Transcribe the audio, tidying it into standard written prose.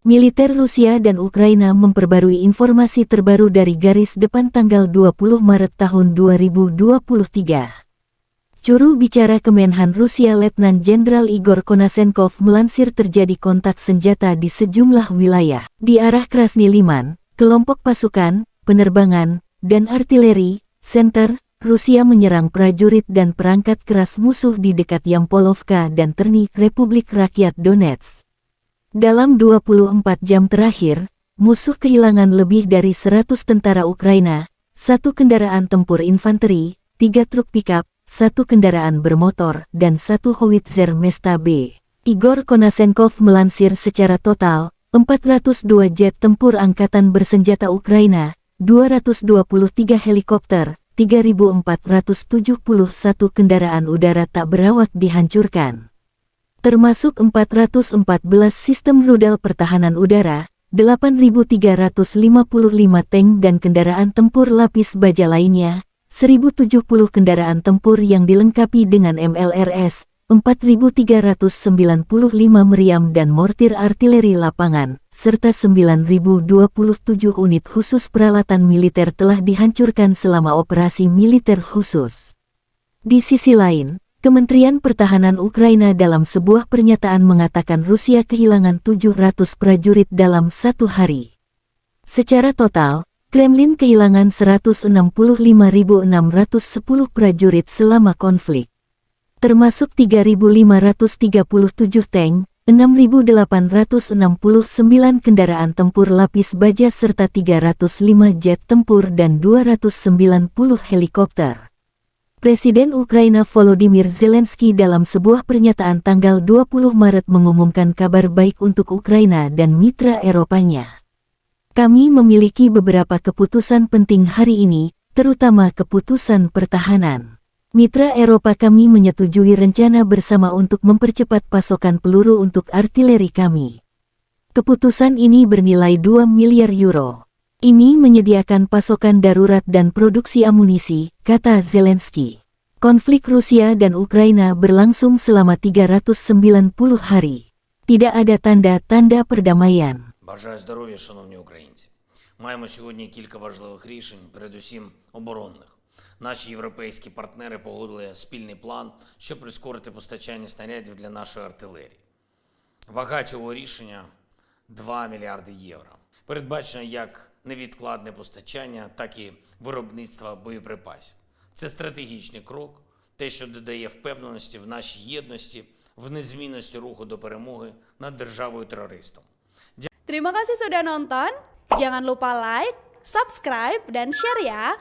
Militer Rusia dan Ukraina memperbarui informasi terbaru dari garis depan tanggal 20 Maret tahun 2023. Juru bicara Kemenhan Rusia Letnan Jenderal Igor Konashenkov melansir terjadi kontak senjata di sejumlah wilayah. Di arah Krasny Liman, kelompok pasukan, penerbangan, dan artileri, center, Rusia menyerang prajurit dan perangkat keras musuh di dekat Yampolovka dan Terny, Republik Rakyat Donetsk. Dalam 24 jam terakhir, musuh kehilangan lebih dari 100 tentara Ukraina, 1 kendaraan tempur infanteri, 3 truk pickup, 1 kendaraan bermotor, dan 1 howitzer Mesta B. Igor Konashenkov melansir secara total, 402 jet tempur angkatan bersenjata Ukraina, 223 helikopter, 3.471 kendaraan udara tak berawak dihancurkan. Termasuk 414 sistem rudal pertahanan udara, 8.355 tank dan kendaraan tempur lapis baja lainnya, 1.070 kendaraan tempur yang dilengkapi dengan MLRS, 4.395 meriam dan mortir artileri lapangan, serta 9.027 unit khusus peralatan militer telah dihancurkan selama operasi militer khusus. Di sisi lain, Kementerian Pertahanan Ukraina dalam sebuah pernyataan mengatakan Rusia kehilangan 700 prajurit dalam satu hari. Secara total, Kremlin kehilangan 165.610 prajurit selama konflik, termasuk 3.537 tank, 6.869 kendaraan tempur lapis baja serta 305 jet tempur dan 290 helikopter. Presiden Ukraina Volodymyr Zelensky dalam sebuah pernyataan tanggal 20 Maret mengumumkan kabar baik untuk Ukraina dan mitra Eropanya. Kami memiliki beberapa keputusan penting hari ini, terutama keputusan pertahanan. Mitra Eropa kami menyetujui rencana bersama untuk mempercepat pasokan peluru untuk artileri kami. Keputusan ini bernilai 2 miliar euro. Ini menyediakan pasokan darurat dan produksi amunisi, kata Zelensky. Konflik Rusia dan Ukraina berlangsung selama 390 hari. Tidak ada tanda-tanda perdamaian. Бажаю здоров'я, шановні українці. Маємо сьогодні кілька важливих рішень, передусім оборонних. Наші європейські партнери погодили спільний план, щоб прискорити постачання снарядів для нашої артилерії. Вага цього рішення – 2 мільярди євро. Передбачено як невідкладне постачання, так і виробництво боєприпасів. Це стратегічний крок, те, що додає впевненості в нашій єдності, в незмінності руху до перемоги над державою-терористом. Terima kasih sudah nonton, jangan lupa like, subscribe, dan share ya!